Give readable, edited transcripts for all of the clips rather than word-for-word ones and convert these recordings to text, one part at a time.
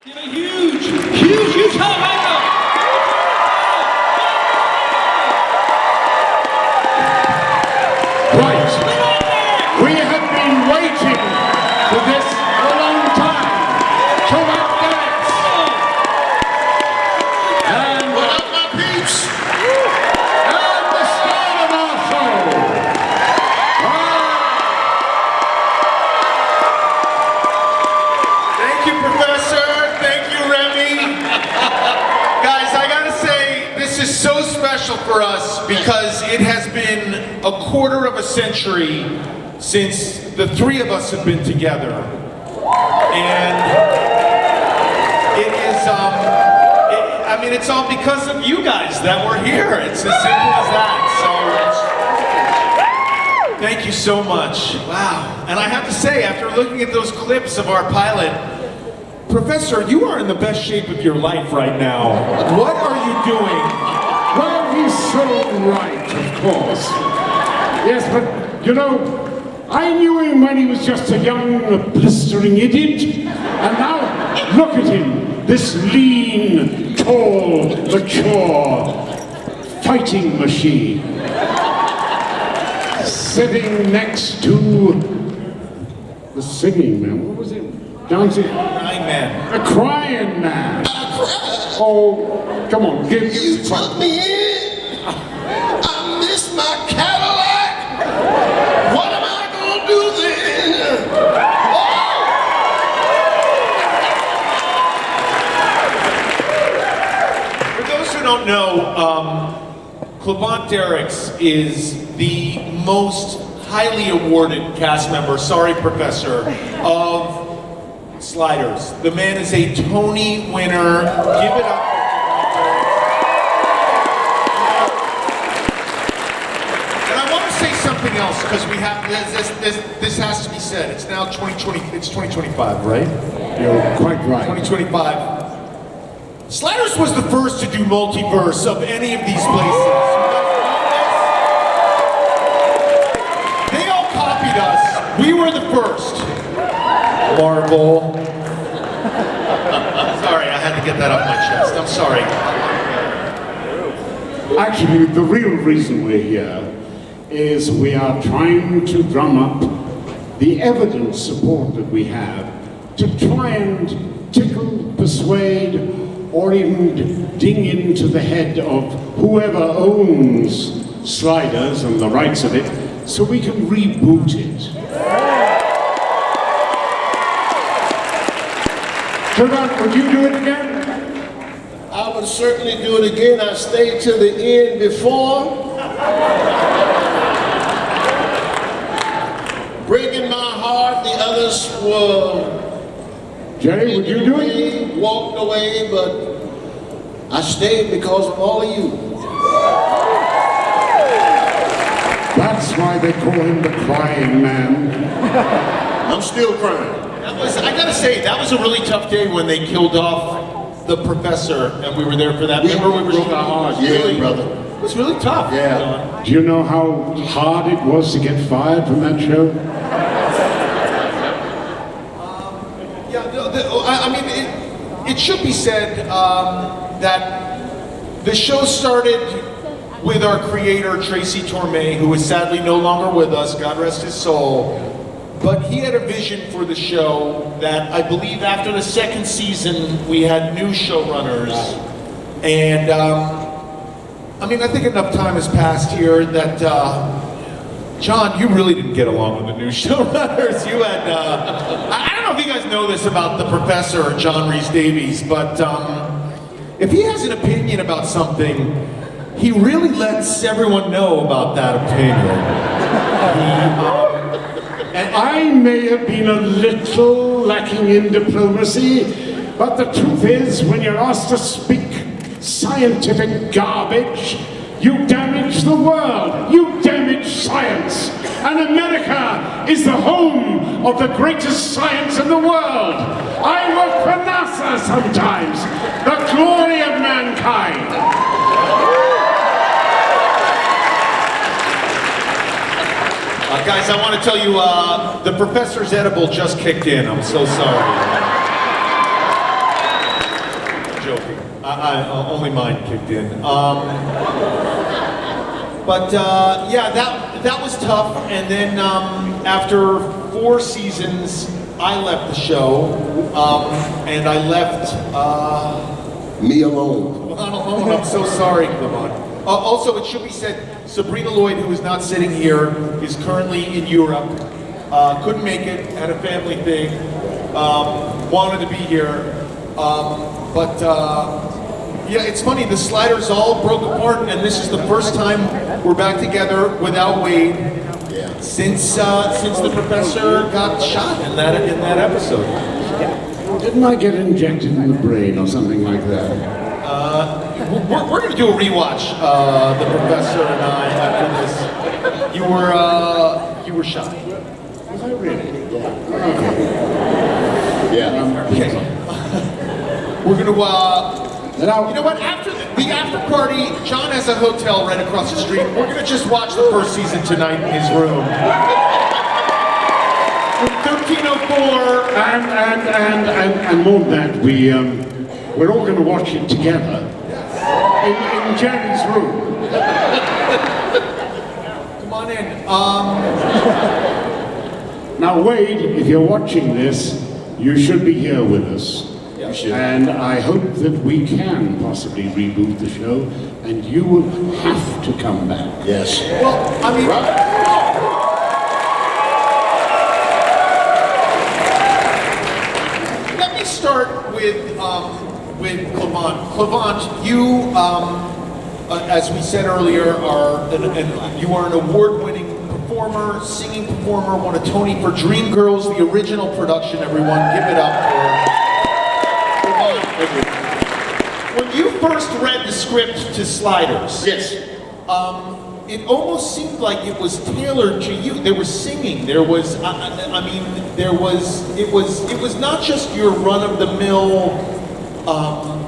Give a huge hand welcome. Right. We have been waiting for this a long time. Cleavant Derricks. And what up, my peeps? And the star of our show. Thank you, Professor. Thank you, Remy. Guys, I gotta say, this is so special for us because it has been a quarter of a century since the three of us have been together. And it is, I mean, it's all because of you guys that we're here. It's as simple as that. So, thank you so much. Wow. And I have to say, after looking at those clips of our pilot, Professor, you are in the best shape of your life right now. What are you doing? Well, he's so right, of course. Yes, but, you know, I knew him when he was just a young, blistering idiot. And now, look at him. This lean, tall, mature, fighting machine. Sitting next to the singing man. What was it? Dancing? Crying man. A crying man. Oh, come on, give You took me in. I missed my Cadillac. What am I gonna do then? For those who don't know, Cleavant Derricks is the most highly awarded cast member, sorry Professor, of Sliders. The man is a Tony winner. Give it up. And I want to say something else because we have this has to be said. It's now 2020. It's 2025, right? You're quite right. 2025. Sliders was the first to do multiverse of any of these places. They all copied us. We were the first. Marvel. Sorry, I had to get that off my chest. I'm sorry. Actually, the real reason we're here is we are trying to drum up the evidence support that we have to try and tickle, persuade, or even ding into the head of whoever owns Sliders and the rights of it so we can reboot it. Cleavant, would you do it again? I would certainly do it again. I stayed to the end before. Breaking my heart, the others were... Jerry, would you do it? Walked away, but I stayed because of all of you. That's why they call him the crying man. I'm still crying. I gotta say, that was a really tough day when they killed off the Professor, and we were there for that. Remember, we were broke our hearts. Yeah, brother. It was really tough. Yeah. Do you know how hard it was to get fired from that show? I mean, it should be said that the show started with our creator, Tracy Torme, who is sadly no longer with us, God rest his soul. But he had a vision for the show that I believe after the second season, we had new showrunners. And I mean, I think enough time has passed here that, John, you really didn't get along with the new showrunners. You had, I don't know if you guys know this about the Professor, John Rhys-Davies, but if he has an opinion about something, he really lets everyone know about that opinion. And I may have been a little lacking in diplomacy, but the truth is, when you're asked to speak scientific garbage, you damage the world, you damage science. And America is the home of the greatest science in the world. I work for NASA sometimes, the glory of mankind. Guys, I want to tell you, the Professor's edible just kicked in. I'm so sorry. Only mine kicked in. But yeah, that was tough. And then after 4 seasons, I left the show, and I left. Me alone. Not alone. I'm so sorry, Cleavant. Also, it should be said, Sabrina Lloyd, who is not sitting here, is currently in Europe. Couldn't make it, had a family thing, wanted to be here, but yeah, it's funny, the Sliders all broke apart, and this is the first time we're back together without Wade since the professor got shot in that episode. Didn't I get injected in the brain or something like that? We're going to do a rewatch, the professor and I, after this. You were shot. Was I really? Yeah. Okay. We're going to, you know what, after the after party, John has a hotel right across the street. We're going to just watch the first season tonight in his room. 1304. And more than that, we're all going to watch it together in Jerry's room. Come on in. Now, Wade, if you're watching this, you should be here with us. Yeah. And I hope that we can possibly reboot the show, and you will have to come back. Yes. Well, I mean, let me start with Cleavant. Cleavant, you, as we said earlier, you are an award-winning performer, singing performer, won a Tony for Dreamgirls, the original production. Everyone, give it up for Cleavant. When you first read the script to Sliders, Yes. it almost seemed like it was tailored to you. There was singing. There was, it was not just your run-of-the-mill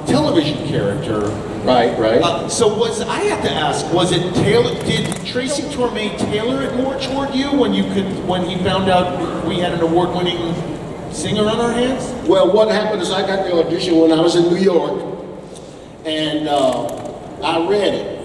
television character. Right. So I have to ask, was it tailored? Did Tracy Torme tailor it more toward you when he found out we had an award-winning singer on our hands? Well, what happened is I got the audition when I was in New York, and I read it,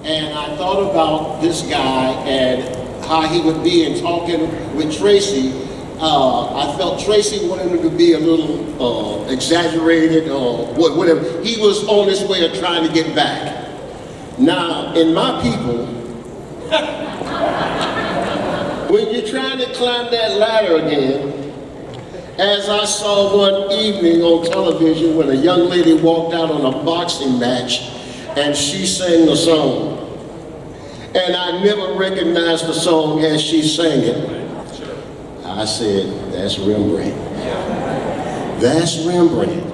and I thought about this guy and how he would be in talking with Tracy. I felt Tracy wanted him to be a little exaggerated or whatever. He was on his way of trying to get back. Now, in my people, when you're trying to climb that ladder again, as I saw one evening on television when a young lady walked out on a boxing match and she sang the song. And I never recognized the song as she sang it. I said, that's Rembrandt. That's Rembrandt.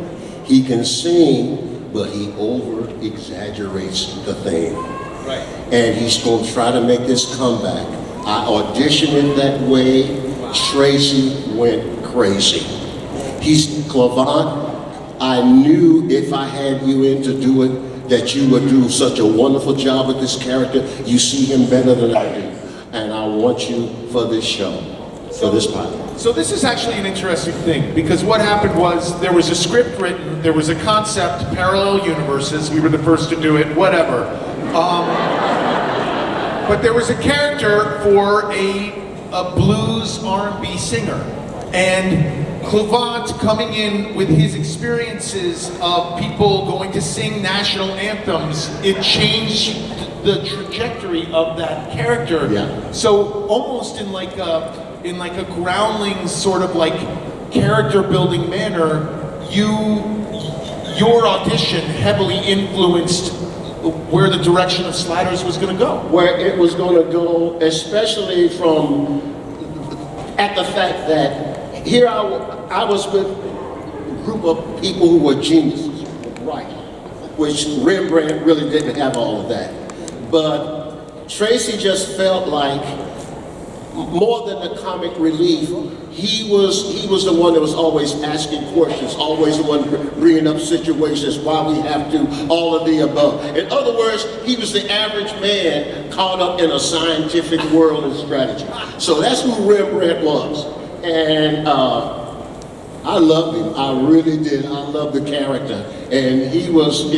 He can sing, but he over-exaggerates the thing. Right. And he's going to try to make this comeback. I auditioned it that way. Tracy went crazy. He's Cleavant. I knew if I had you in to do it, that you would do such a wonderful job with this character. You see him better than I do. And I want you for this show, for this pilot. So this is actually an interesting thing, because what happened was there was a script written, there was a concept, parallel universes, we were the first to do it, whatever. But there was a character for a blues R&B singer. And Cleavant coming in with his experiences of people going to sing national anthems, it changed the trajectory of that character. Yeah. So almost in like a groundling sort of like character building manner, your audition heavily influenced where the direction of Sliders was going to go. Where it was going to go, especially at the fact that here I was with a group of people who were geniuses, right? Which Rembrandt really didn't have all of that. But Tracy just felt like more than the comic relief, he was the one that was always asking questions, always the one bringing up situations, why we have to, all of the above. In other words, he was the average man caught up in a scientific world and strategy. So that's who Rembrandt was. And I loved him. I really did. I loved the character. And he was,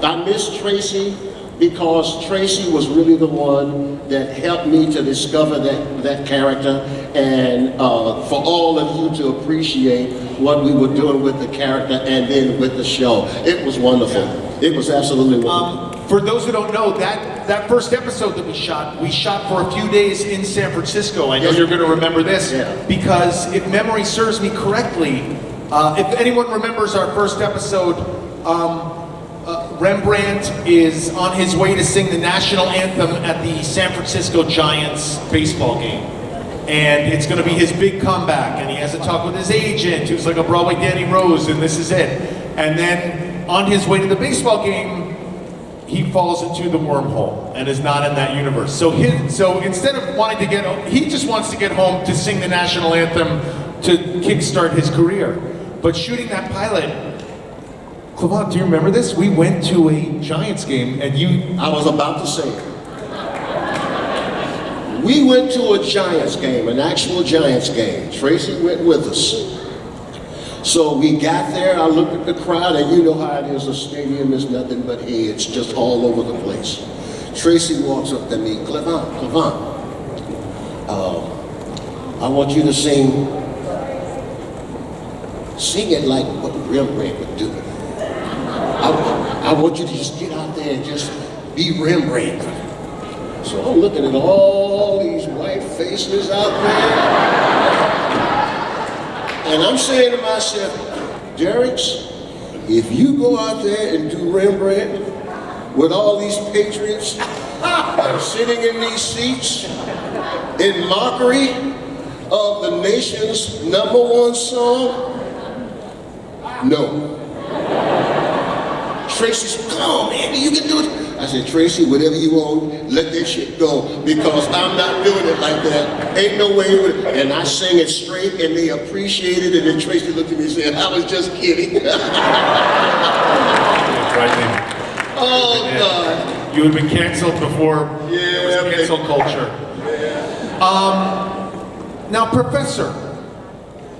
I miss Tracy because Tracy was really the one that helped me to discover that character and for all of you to appreciate what we were doing with the character and then with the show. It was wonderful. It was absolutely wonderful. For those who don't know, that first episode that we shot for a few days in San Francisco. I know you're going to remember this because if memory serves me correctly, if anyone remembers our first episode, Rembrandt is on his way to sing the national anthem at the San Francisco Giants baseball game. And it's going to be his big comeback, and he has to talk with his agent, who's like a Broadway Danny Rose, and this is it. And then on his way to the baseball game, he falls into the wormhole and is not in that universe. So instead of wanting to he just wants to get home to sing the national anthem to kickstart his career. But shooting that pilot, Cleavant, do you remember this? We went to a Giants game and I was about to say it. We went to a Giants game, an actual Giants game. Tracy went with us. So we got there, I looked at the crowd, and you know how it is, a stadium is nothing but heads, just all over the place. Tracy walks up to me, Cleavant, I want you to sing it like what Rembrandt would do. I want you to just get out there and just be Rembrandt. So I'm looking at all these white faces out there. And I'm saying to myself, Derricks, if you go out there and do Rembrandt with all these patriots sitting in these seats in mockery of the nation's #1 song, no. Tracy said, come on, man, you can do it. I said, Tracy, whatever you want, let that shit go, because I'm not doing it like that. Ain't no way. And I sang it straight, and they appreciated it, and Tracy looked at me and said, I was just kidding. Oh, God. You had been canceled before there was cancel culture. Now, Professor,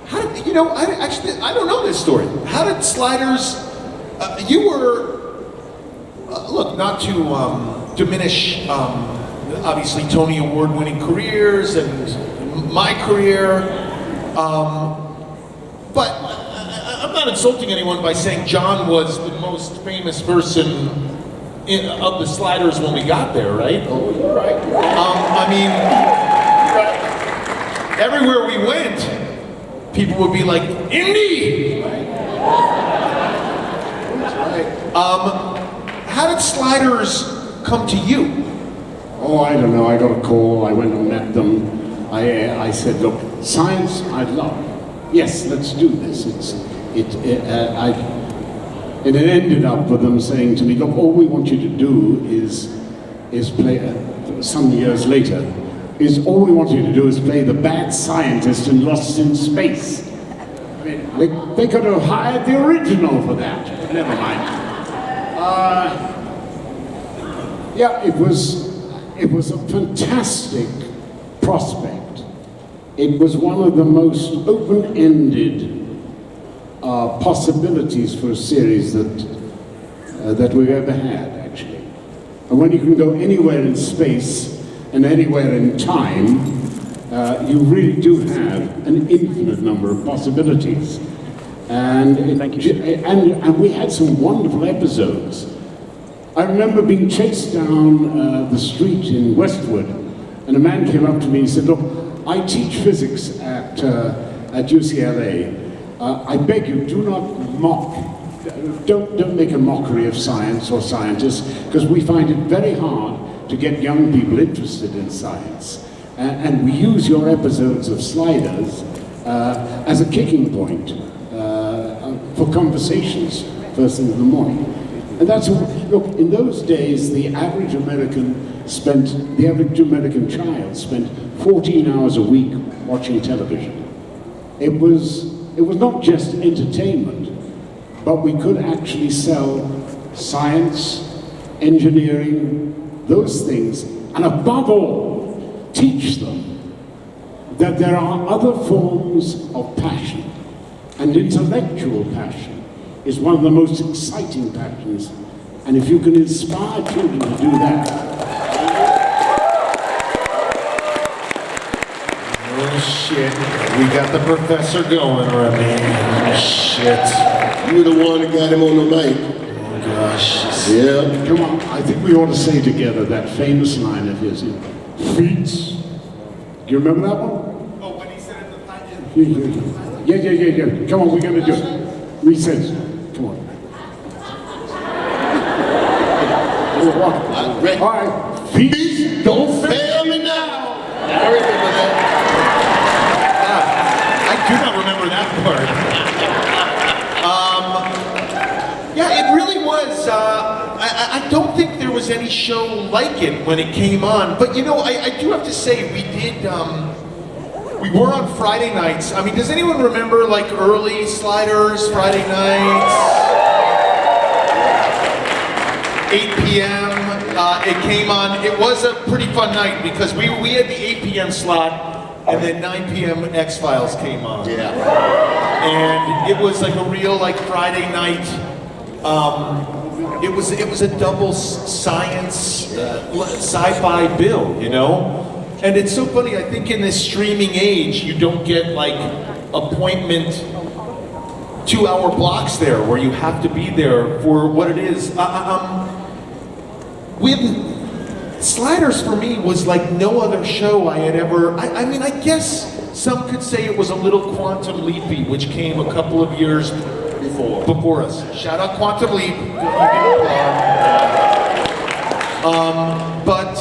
how did, I don't know this story. How did Sliders, you were, look, not to diminish, obviously, Tony Award-winning careers and my career, but I'm not insulting anyone by saying John was the most famous person of the Sliders when we got there, right? Oh, you're right. I mean, everywhere we went, people would be like, Indy! How did Sliders come to you? Oh, I don't know. I got a call. I went and met them. I said, look, science, I'd love. Yes, let's do this. It ended up with them saying to me, look, all we want you to do is play, some years later, all we want you to do is play the bad scientist in Lost in Space. I mean, they could have hired the original for that, but never mind. Yeah, it was a fantastic prospect. It was one of the most open-ended possibilities for a series that we've ever had, actually. And when you can go anywhere in space and anywhere in time, you really do have an infinite number of possibilities. And we had some wonderful episodes. I remember being chased down the street in Westwood, and a man came up to me and said, look, I teach physics at UCLA. I beg you, do not don't make a mockery of science or scientists, because we find it very hard to get young people interested in science. And we use your episodes of Sliders as a kicking point for conversations first thing in the morning. And that's, look, in those days, the average American child spent 14 hours a week watching television. It was not just entertainment, but we could actually sell science, engineering, those things, and above all, teach them that there are other forms of passion And intellectual passion is one of the most exciting passions. And if you can inspire children to do that. Oh shit, we got the professor going, Remy. Oh shit. You the one that got him on the mic. Oh gosh. Yeah. Come on, I think we ought to say together that famous line of his, feats. Do you remember that one? Oh, when he said it in the pageant? Yeah. Come on, we're gonna do it. Recess. Come on. All right. Feats don't fail me now. I remember that. I do not remember that part. Yeah, it really was. I don't think there was any show like it when it came on. But you know, I do have to say, we did. We were on Friday nights. I mean, does anyone remember like early Sliders Friday nights? 8 p.m. It came on. It was a pretty fun night because we had the 8 p.m. slot, and then 9 p.m. X-Files came on. Yeah. And it was like a real like Friday night. It was a double science sci-fi bill, you know. And it's so funny. I think in this streaming age, you don't get like appointment 2-hour blocks there where you have to be there for what it is. With Sliders for me was like no other show I had ever. I mean, I guess some could say it was a little Quantum Leapy, which came a couple of years before us. Shout out Quantum Leap. You get applaud. But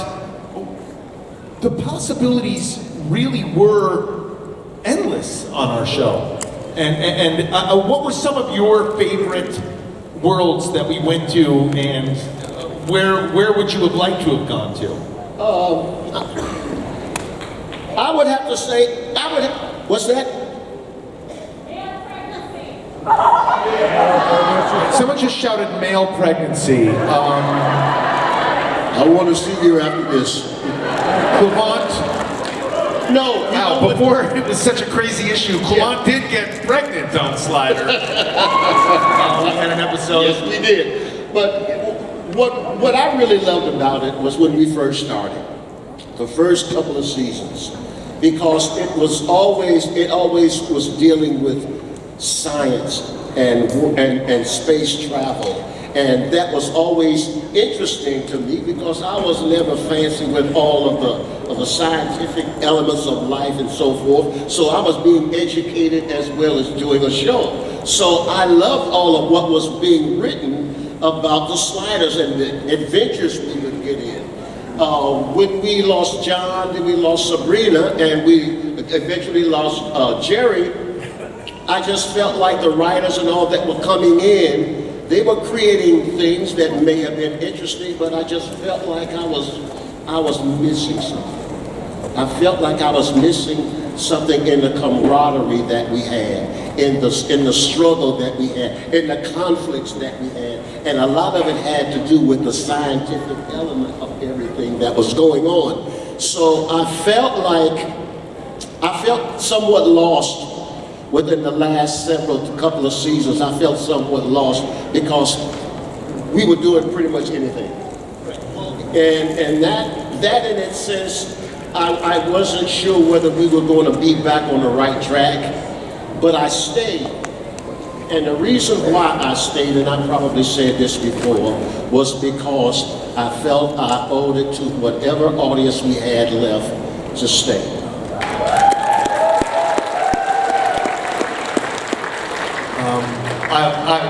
the possibilities really were endless on our show. And what were some of your favorite worlds that we went to, and where would you have liked to have gone to? I would have to say, what's that? Someone just shouted male pregnancy. I want to see you after this. Cleavant. No, Wow, before it was such a crazy issue, Cleavant did get pregnant on Slider. We had an episode. Yes, we did. But what I really loved about it was when we first started, the first couple of seasons, because it always was dealing with science and space travel. And that was always interesting to me because I was never fancy with all of the scientific elements of life and so forth. So I was being educated as well as doing a show. So I loved all of what was being written about the Sliders and the adventures we would get in. When we lost John, then we lost Sabrina, and we eventually lost Jerry, I just felt like the writers and all that were coming in, they were creating things that may have been interesting, but I just felt like I was missing something. I felt like I was missing something in the camaraderie that we had, in the struggle that we had, in the conflicts that we had, and a lot of it had to do with the scientific element of everything that was going on. So I felt somewhat lost. Within the last couple of seasons, I felt somewhat lost because we were doing pretty much anything. And that in its sense, I wasn't sure whether we were going to be back on the right track, but I stayed. And the reason why I stayed, and I probably said this before, was because I felt I owed it to whatever audience we had left to stay.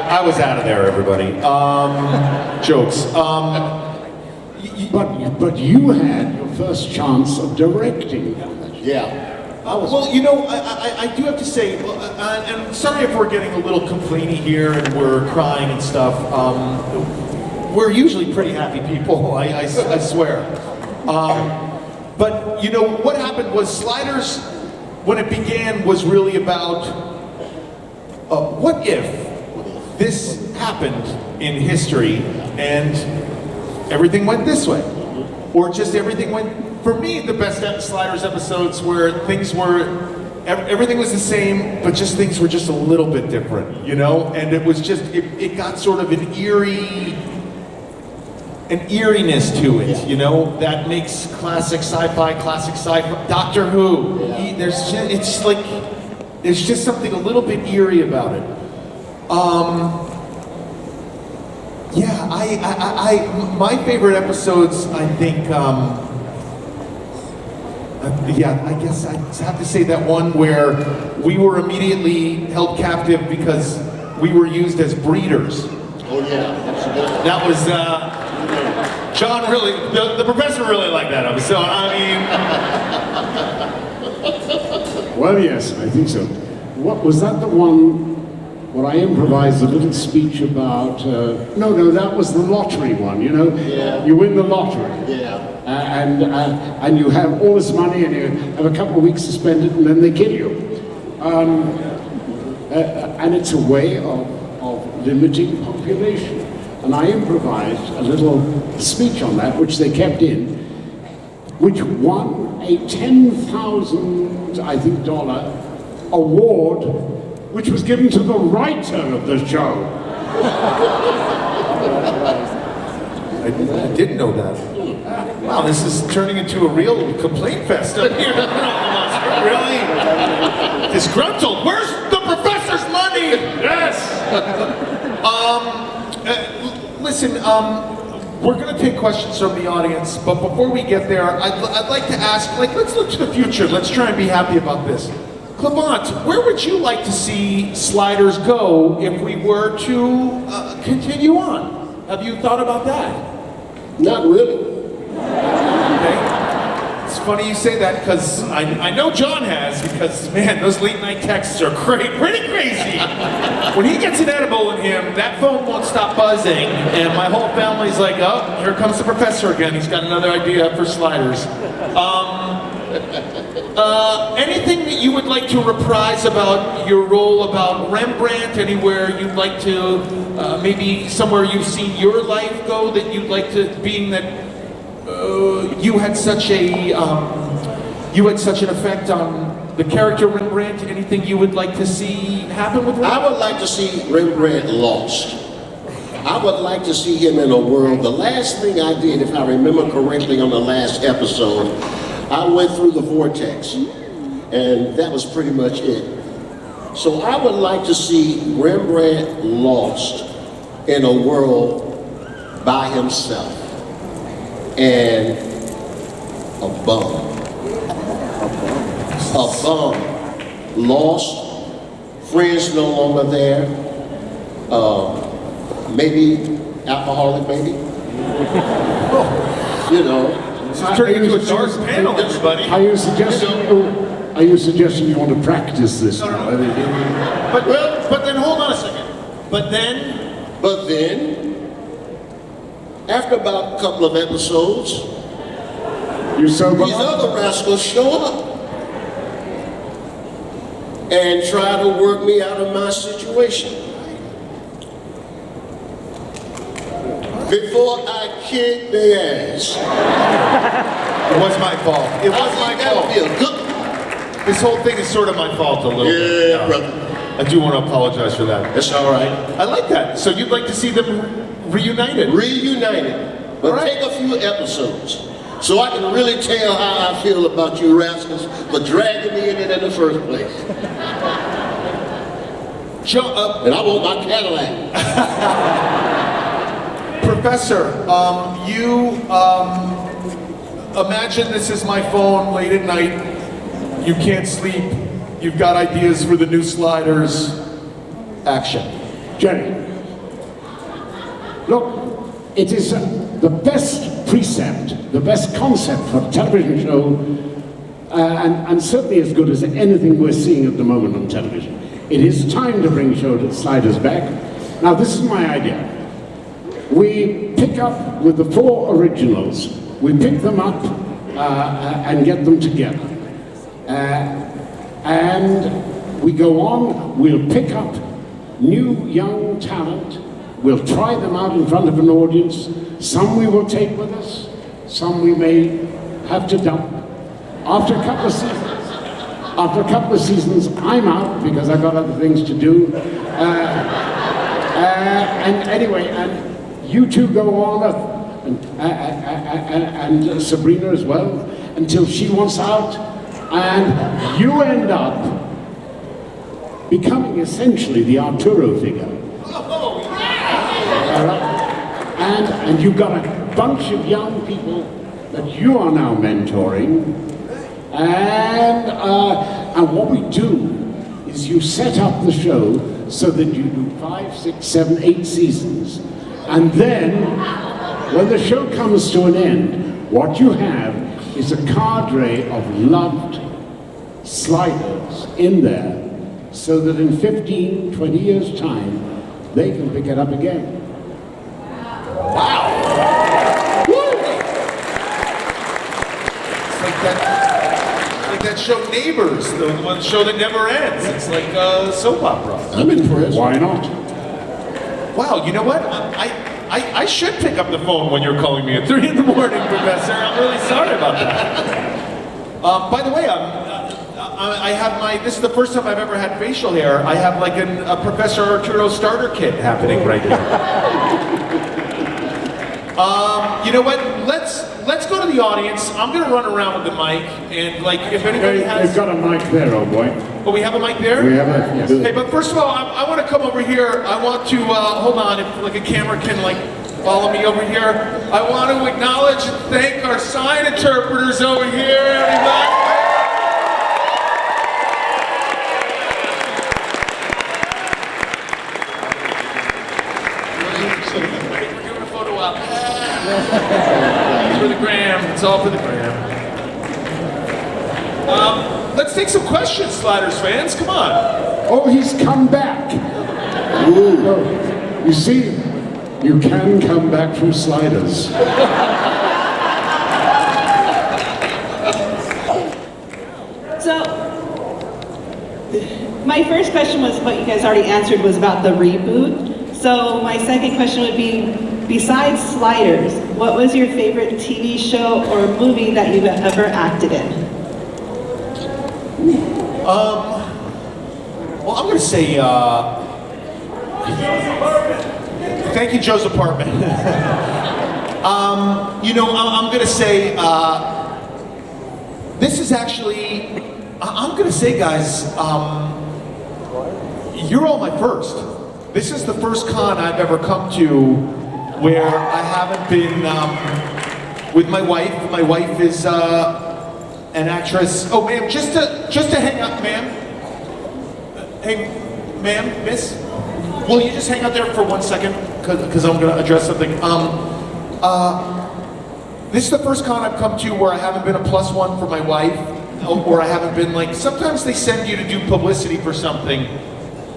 I was out of there, everybody. Jokes. But you had your first chance of directing. Yeah. Well, you know, I do have to say, and sorry if we're getting a little complainy here and we're crying and stuff. We're usually pretty happy people, I swear. But, you know, what happened was Sliders, when it began, was really about what if this happened in history and everything went this way? Or just everything went, for me, the best Sliders episodes where things were everything was the same, but just things were just a little bit different, you know? And it was just, it got sort of an eeriness to it, you know, that makes classic sci-fi. Doctor Who, there's just something a little bit eerie about it. My favorite episodes, I think, I guess I have to say that one where we were immediately held captive because we were used as breeders. Oh yeah, absolutely. That was, John really, the professor really liked that episode. I mean... Well, yes, I think so. What was that the one where I improvised a little speech about, no, that was the lottery one, you know? Yeah. You win the lottery. Yeah. And you have all this money and you have a couple of weeks to spend it and then they kill you. And it's a way of limiting population. And I improvised a little speech on that, which they kept in, which won a $10,000, I think, award, which was given to the writer of the show. I didn't know that. Wow, this is turning into a real complaint fest up here. Really disgruntled. Where's the professor's money? Yes! Listen, we're going to take questions from the audience, but before we get there, I'd like to ask, let's look to the future. Let's try and be happy about this. Cleavant, where would you like to see Sliders go if we were to continue on? Have you thought about that? Not really. Okay. It's funny you say that because I know John has, because man, those late night texts are pretty crazy. When he gets an edible in him, that phone won't stop buzzing, and my whole family's like, oh, here comes the professor again. He's got another idea for Sliders. Anything that you would like to reprise about your role about Rembrandt? Anywhere you'd like to, maybe somewhere you've seen your life go that you'd like to, being that you had such an effect on the character Rembrandt? Anything you would like to see happen with Rembrandt? I would like to see Rembrandt lost. I would like to see him in a world. The last thing I did, if I remember correctly on the last episode, I went through the vortex, and that was pretty much it. So I would like to see Rembrandt lost in a world by himself, and a bum, lost, friends no longer there, maybe alcoholic, maybe, you know. This is turning into a dark panel, everybody. Are you suggesting you want to practice this? No. But then hold on a second. But then, after about a couple of episodes, You sober these up? other rascals show up and try to work me out of my situation. Before I kick their ass. it was my fault. It was my That would be fault. a good. This whole thing is sort of my fault a little bit. Yeah, brother. I do want to apologize for that. That's all right. I like that. So you'd like to see them reunited? Reunited. But All right. take a few episodes so I can really tell how I feel about you rascals for dragging me in it in the first place. And I want my Cadillac. Professor, imagine this is my phone late at night. You can't sleep. You've got ideas for the new Sliders. Action. Jerry, look, it is the best precept, the best concept for a television show, and certainly as good as anything we're seeing at the moment on television. It is time to bring Sliders back. Now, this is my idea. We pick up with the 4 originals. We pick them up and get them together. And we go on, we'll pick up new young talent. We'll try them out in front of an audience. Some we will take with us, some we may have to dump. After a couple of seasons, after a couple of seasons, I'm out because I've got other things to do. And anyway, and you two go on, and Sabrina as well, until she wants out, and you end up becoming essentially the Arturo figure. Oh, And you've got a bunch of young people that you are now mentoring, and what we do is you set up the show so that you do 5, 6, 7, 8 seasons, and then when the show comes to an end, what you have is a cadre of loved sliders in there, so that in 15, 20 years' time, they can pick it up again. wow! Like that show Neighbors, the one show that never ends. It's like a soap opera. I'm impressed. Why not? Wow, you know what? I should pick up the phone when you're calling me at 3 in the morning, Professor. I'm really sorry about that. By the way, I have this is the first time I've ever had facial hair. I have like a Professor Arturo starter kit happening right here. You know what? Let's go to the audience. I'm gonna run around with the mic, and like if anybody has. They've got a mic there, oh boy. Oh, we have a mic there? We have a, yes. Hey, but first of all, I want to come over here. I want to, hold on, if like a camera can like follow me over here. I want to acknowledge and thank our sign interpreters over here, everybody. We're doing a photo op. It's for the gram. It's all for the gram. Let's take some questions, Sliders fans. Come on. Oh, he's come back. Ooh. Oh, you see, you can come back from Sliders. So, my first question was what you guys already answered was about the reboot. So my second question would be, besides Sliders, what was your favorite TV show or movie that you've ever acted in? Well, I'm going to say, thank you, Joe's Apartment. You know, I'm going to say, this is actually, I'm going to say, guys, you're all my first. This is the first con I've ever come to where I haven't been with my wife. My wife is an actress. Oh, ma'am, just to hang out, ma'am. Hey, ma'am, miss, will you just hang out there for 1 second? Because I'm going to address something. This is the first con I've come to where I haven't been a +1 for my wife, or I haven't been like, sometimes they send you to do publicity for something,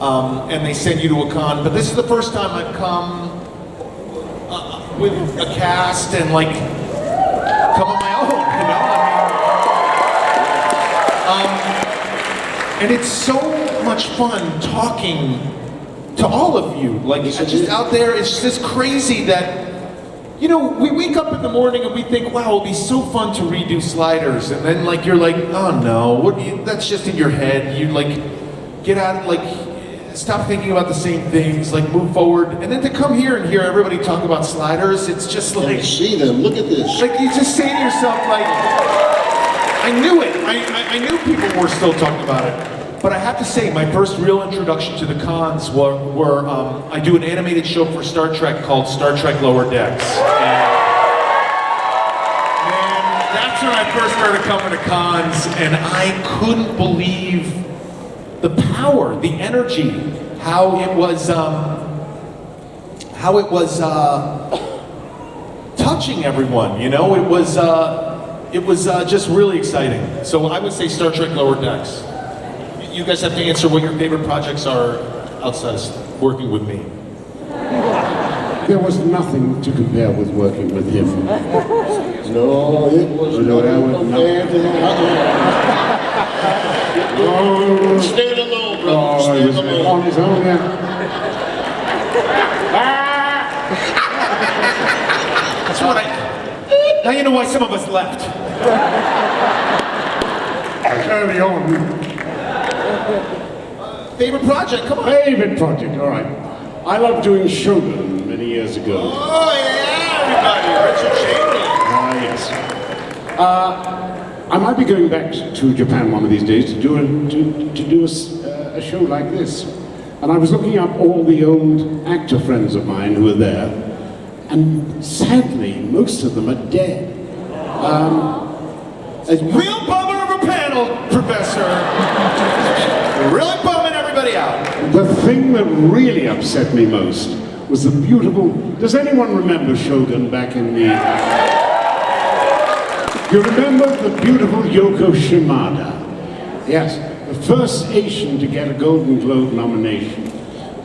and they send you to a con, but this is the first time I've come with a cast and like, come on my own, you know? And it's so much fun talking to all of you. Like, just out there, it's just crazy that, you know, we wake up in the morning and we think, wow, it'll be so fun to redo Sliders. And then, like, you're like, oh no, that's just in your head. You, like, get out, like, stop thinking about the same things, like, move forward. And then to come here and hear everybody talk about Sliders, it's just like... And see them, look at this. Like, you just say to yourself, like, I knew it. I knew people were still talking about it. But I have to say, my first real introduction to the cons were I do an animated show for Star Trek called Star Trek Lower Decks. And that's when I first started coming to cons, and I couldn't believe the power, the energy, how it was touching everyone. You know, it was just really exciting. So I would say Star Trek Lower Decks. You guys have to answer what your favorite projects are outside of working with me. There was nothing to compare with working with him. No, it was No, that was compared to Oh, Stand alone, brother. oh, he Stand was alone. on his own, yeah. That's what now you know why some of us left. Early on, Favorite project? Come on. Favorite project, all right. I loved doing Shogun many years ago. Oh yeah, everybody. Richard Chamberlain. Yes. I might be going back to Japan one of these days to do a show like this. And I was looking up all the old actor friends of mine who were there, and sadly, most of them are dead. Real bummer of a panel, Professor. Really bumming everybody out. The thing that really upset me most was the beautiful... Does anyone remember Shogun back in the... You remember the beautiful Yoko Shimada? Yes, the first Asian to get a Golden Globe nomination.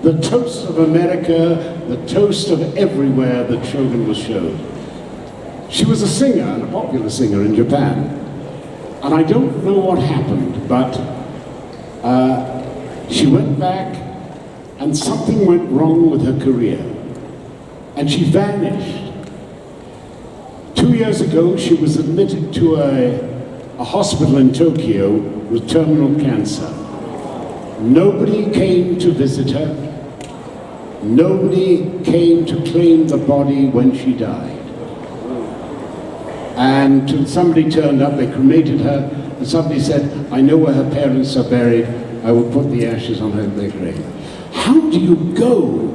The toast of America, the toast of everywhere that Shogun was showed. She was a singer, and a popular singer in Japan. And I don't know what happened, but she went back and something went wrong with her career. And she vanished. 2 years ago, she was admitted to a hospital in Tokyo with terminal cancer. Nobody came to visit her. Nobody came to claim the body when she died. And till somebody turned up, they cremated her, and somebody said, I know where her parents are buried, I will put the ashes on their grave. How do you go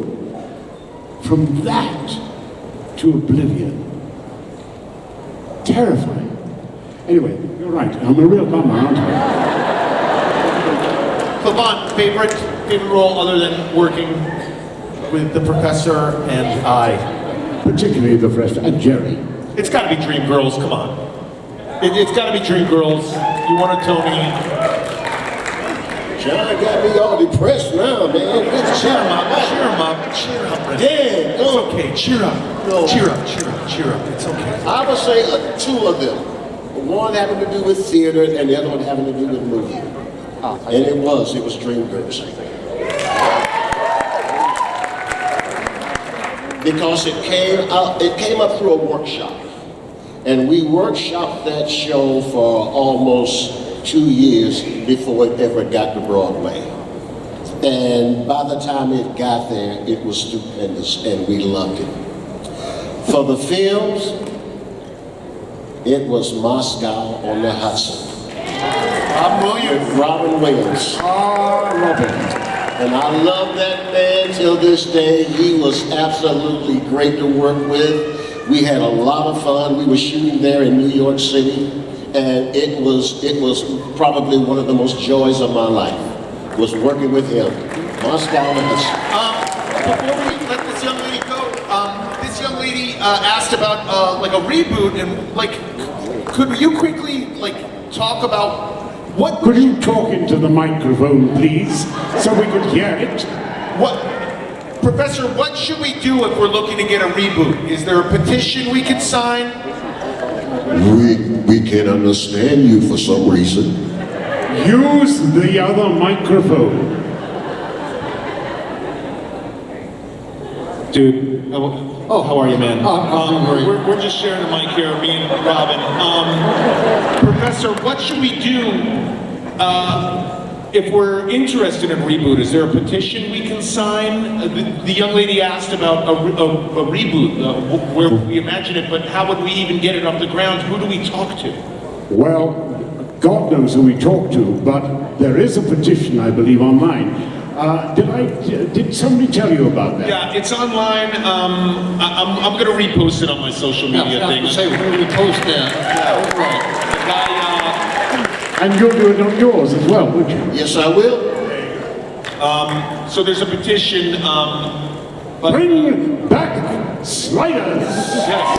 from that to oblivion? Terrifying. Anyway, you're right, I'm a real bummer, aren't I? Cleavant, favorite role other than working with the Professor and I? Particularly the fresh, and Jerry. It's got to be Dreamgirls, come on. It's got to be Dreamgirls. You want a Tony? John got me all depressed now, man. Cheer him up, cheer him up, cheer up. Brent. Yeah, It's okay, cheer up. No. Cheer up, cheer up, cheer up. It's okay. I would say two of them. One having to do with theater and the other one having to do with movie. And it was Dreamgirls. Because it came up through a workshop. And we workshopped that show for almost 2 years before it ever got to Broadway. And by the time it got there, it was stupendous and we loved it. For the films, it was Moscow on the Hudson. Robin Williams. Robin. And I love that man till this day. He was absolutely great to work with. We had a lot of fun. We were shooting there in New York City, and it was probably one of the most joys of my life, was working with him. Moscow and Hudson. Before we let this young lady go, this young lady asked about like a reboot, and like, could you quickly like talk about what? Could you talk into the microphone, please, so we could hear it? Professor, what should we do if we're looking to get a reboot? Is there a petition we can sign? We can understand you for some reason. Use the other microphone. Dude, oh, how are you, man? We're just sharing a mic here, me and Robin. Professor, what should we do If we're interested in Reboot, is there a petition we can sign? The young lady asked about a reboot, where we imagine it, but how would we even get it off the ground? Who do we talk to? Well, God knows who we talk to, but there is a petition, I believe, online. Did somebody tell you about that? Yeah, it's online. I'm going to repost it on my social media thing. Say, where do we post that? Yeah, right. The guy, And you'll do it on yours as well, would you? Yes, I will. so there's a petition, but... Bring back sliders! Yes.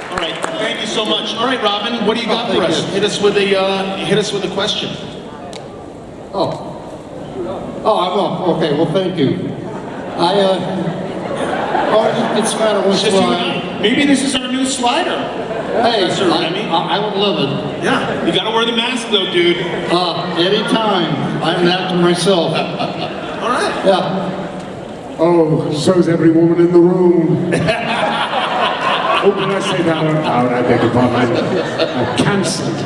All right, thank you so much. All right, Robin, what do you got for us? Hit us with a question. Okay, well, thank you. It's a matter of which Just you one. and I. Maybe this is our new slider. Hey, Professor Remy. I would love it. Yeah, you gotta wear the mask though, dude. Anytime. I'm an actor myself. All right. Yeah. Oh, so's every woman in the room. Oh, can I say that out loud? I beg your pardon. I'm cancelled.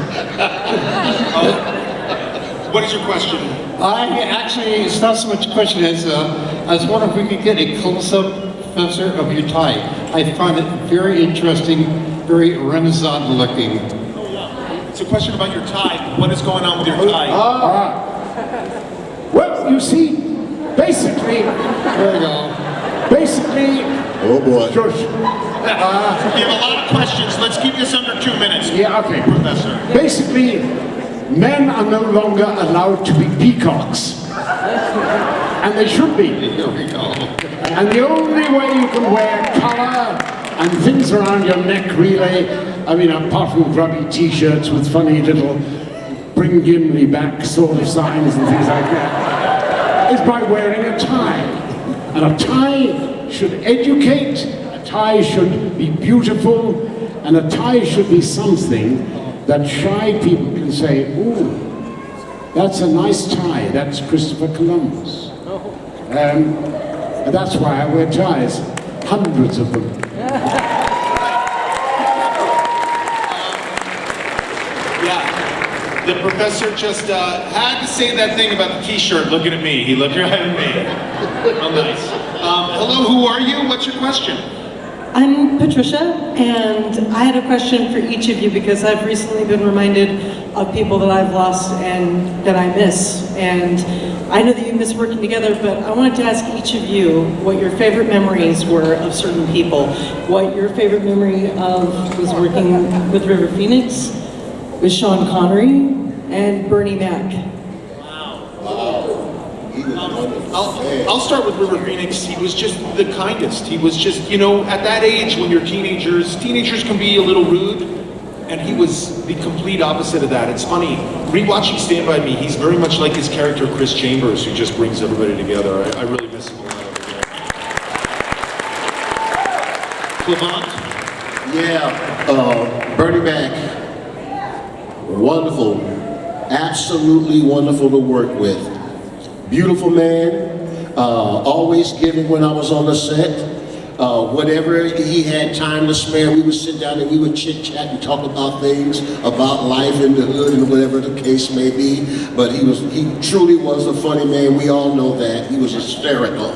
What is your question? It's not so much a question as I was wondering if we could get a close-up, Professor, of your tie. I find it very interesting, very Renaissance looking. It's a question about your tie. What is going on with your tie? Well, you see, basically, There we go. Oh boy. Josh, We have a lot of questions. Let's keep this under 2 minutes. yeah, okay. Professor. Basically, men are no longer allowed to be peacocks. And they should be. Here we go. And the only way you can wear color and things around your neck, really, I mean, apart from grubby t-shirts with funny little bring Gimli back sort of signs and things like that, is by wearing a tie. And a tie should educate, a tie should be beautiful, and a tie should be something that shy people can say, ooh, that's a nice tie, that's Christopher Columbus. And that's why I wear ties, hundreds of them. Yeah. The professor just had to say that thing about the t-shirt looking at me. He looked right at me. Oh, nice. Hello, who are you? What's your question? I'm Patricia, and I had a question for each of you because I've recently been reminded of people that I've lost and that I miss. And I know that you miss working together, but I wanted to ask each of you what your favorite memories were of certain people. What your favorite memory of was working with River Phoenix, with Sean Connery, and Bernie Mac. I'll start with River Phoenix. He was just the kindest. He was just, you know, at that age when you're teenagers can be a little rude, and he was the complete opposite of that. It's funny, rewatching Stand By Me, he's very much like his character Chris Chambers, who just brings everybody together. I really miss him a lot over there. Cleavant? Yeah, Bernie Mac, wonderful, absolutely wonderful to work with. Beautiful man, always giving when I was on the set. Whatever he had time to spare, we would sit down and we would chit chat and talk about things, about life in the hood and whatever the case may be. But he truly was a funny man. We all know that. He was hysterical.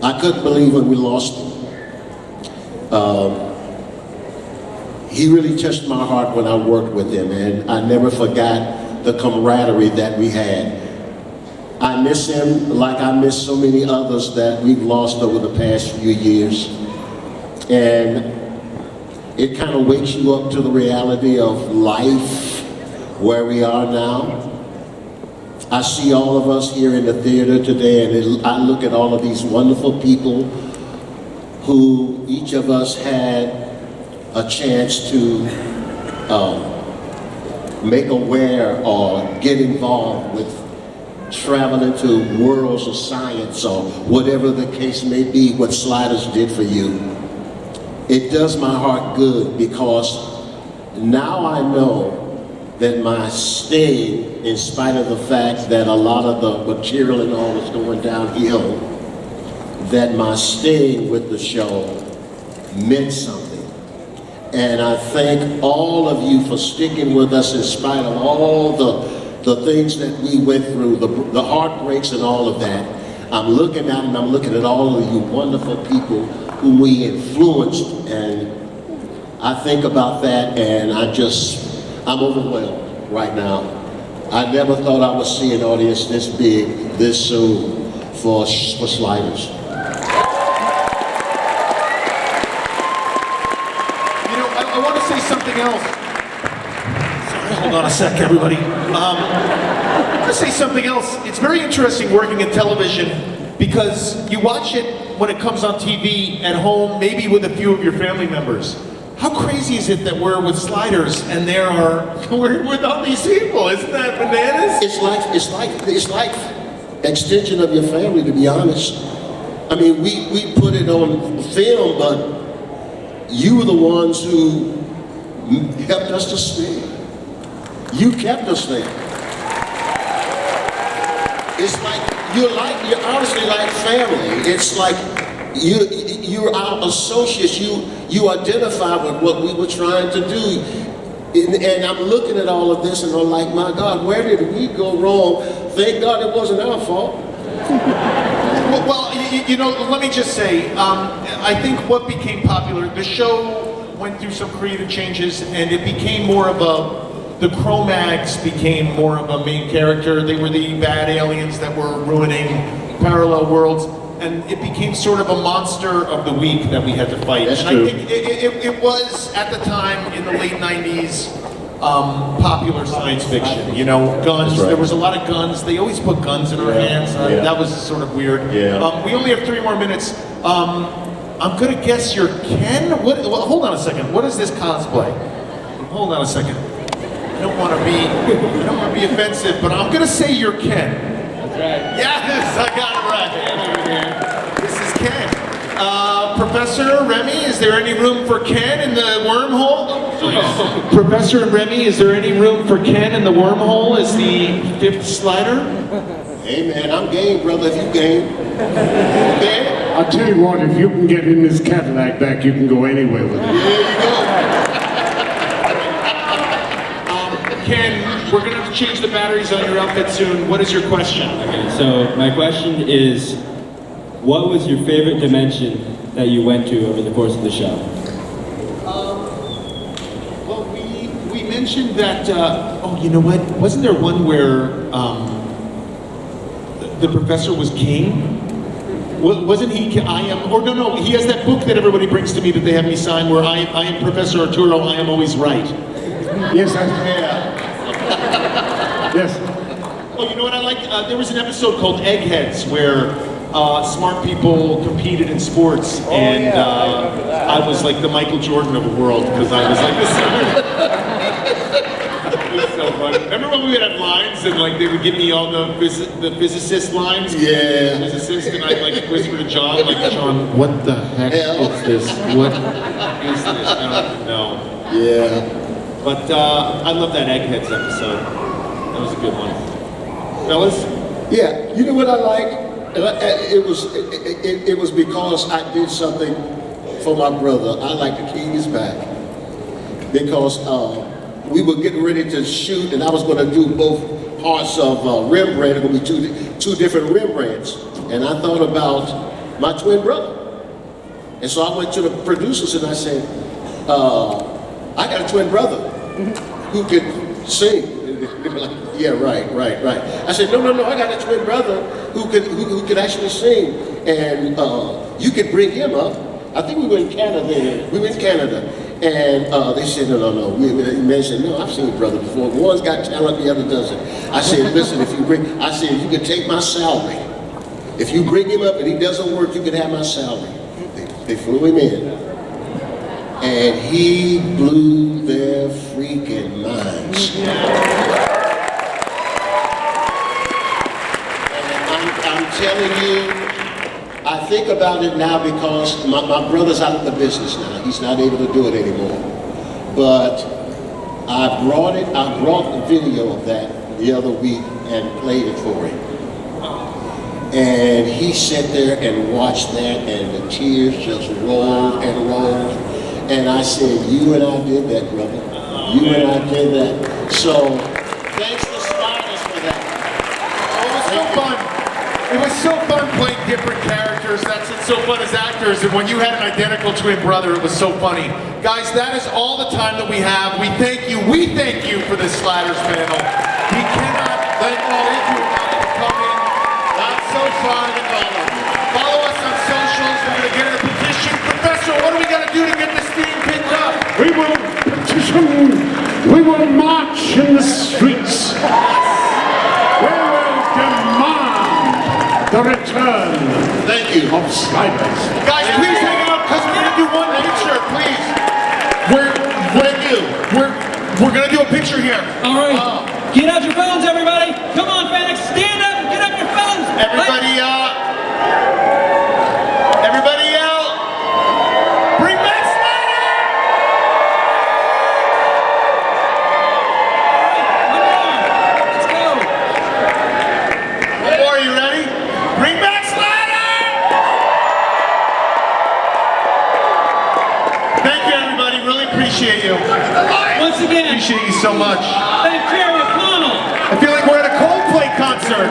I couldn't believe when we lost him. He really touched my heart when I worked with him, and I never forgot the camaraderie that we had. I miss him like I miss so many others that we've lost over the past few years. And it kind of wakes you up to the reality of life, where we are now. I see all of us here in the theater today, and I look at all of these wonderful people who each of us had a chance to make aware or get involved with traveling to worlds of science or whatever the case may be, what Sliders did for you. It does my heart good because now I know that my staying, in spite of the fact that a lot of the material and all is going downhill, that my staying with the show meant something. And I thank all of you for sticking with us in spite of all the things that we went through, the heartbreaks and all of that. I'm looking at and I'm looking at all of you wonderful people whom we influenced, and I think about that and I'm overwhelmed right now. I never thought I would see an audience this big, this soon for Sliders. I want to say something else. Sorry, hold on a sec, everybody. I want to say something else. It's very interesting working in television because you watch it when it comes on TV at home, maybe with a few of your family members. How crazy is it that we're with Sliders and we're with all these people? Isn't that bananas? It's like extension of your family, to be honest. I mean, we put it on film, but you were the ones who helped us to stay. You kept us there. It's like, you're honestly like family. It's like you're our associates. You identify with what we were trying to do. And I'm looking at all of this and I'm like, my God, where did we go wrong? Thank God it wasn't our fault. Well, you know, let me just say, I think what became popular, the show went through some creative changes and it became more of the Cro-Mags became more of a main character. They were the bad aliens that were ruining parallel worlds. And it became sort of a monster of the week that we had to fight. That's and true. I think it was, at the time, in the late 90s, popular science fiction. You know, guns, That's right. there was a lot of guns. They always put guns in our hands. Yeah. That was sort of weird. Yeah. We only have 3 more minutes. I'm gonna guess you're Ken? Well, hold on a second. What is this cosplay? Hold on a second. I don't want to be offensive, but I'm gonna say you're Ken. That's right. Yes, I got it right. This is Ken. Professor Remy, is there any room for Ken in the wormhole? Professor Remy, is there any room for Ken in the wormhole as the 5th slider? Hey man, I'm game, brother, if you game. Okay? I'll tell you what, if you can get in this Cadillac back, you can go anywhere with it. There you go. Ken, we're gonna have to change the batteries on your outfit soon. What is your question? Okay, so my question is, what was your favorite dimension that you went to over the course of the show? Well, we mentioned that, oh, you know what? Wasn't there one where the professor was king? Wasn't he, I am, or no, he has that book that everybody brings to me that they have me sign where I am Professor Arturo, I am always right. Yes, yes. Oh, you know what I like? There was an episode called Eggheads where smart people competed in sports, and I was like the Michael Jordan of the world because I was like this. It was so funny. Remember when we would have lines and like they would give me all the physicist lines? Yeah. Physicist, and I'd like whisper to John, like, John, what the heck Hell. is this? What is this? No. Yeah. But I love that Eggheads episode. That was a good one. Fellas? Yeah, you know what I like? It was because I did something for my brother. I like the king is back. Because we were getting ready to shoot and I was going to do both parts of Rembrandt. It would be two different Rembrandts. And I thought about my twin brother. And so I went to the producers and I said, I got a twin brother who could sing. They were like, yeah, right. I said, no, I got a twin brother who could actually sing. And you could bring him up. I think we were in Canada. And they said, no. We mentioned, no, I've seen your brother before. One's got talent, the other doesn't. I said, listen, you can take my salary. If you bring him up and he doesn't work, you can have my salary. They flew him in. And he blew their freaking minds. And I'm telling you, I think about it now because my brother's out of the business now. He's not able to do it anymore. But I brought the video of that the other week and played it for him. And he sat there and watched that and the tears just rolled and rolled. And I said, you and I did that, brother. You and I did that. So, thanks to Sliders for that. It was so fun. It was so fun playing different characters. That's what's so fun as actors. And when you had an identical twin brother, it was so funny. Guys, that is all the time that we have. We thank you for this Sliders panel. We cannot thank all of you for coming. That's so fun. Follow us on socials. We're going to get a petition. Professor, what do we got to do to get this thing picked up? We will petition, we will march in the streets. We will demand the return Thank you. of Sliders. Guys, please hang out because we're going to do one picture, please. We're going to do a picture here. All right, get out your phones, everybody. Come on, FanX, stand up and get up your phones. Everybody out. Bring back Slider! One more. Let's go. One more, you ready? Bring back Slider! appreciate you so much. Thank Jerry O'Connell. I feel like we're at a Coldplay concert.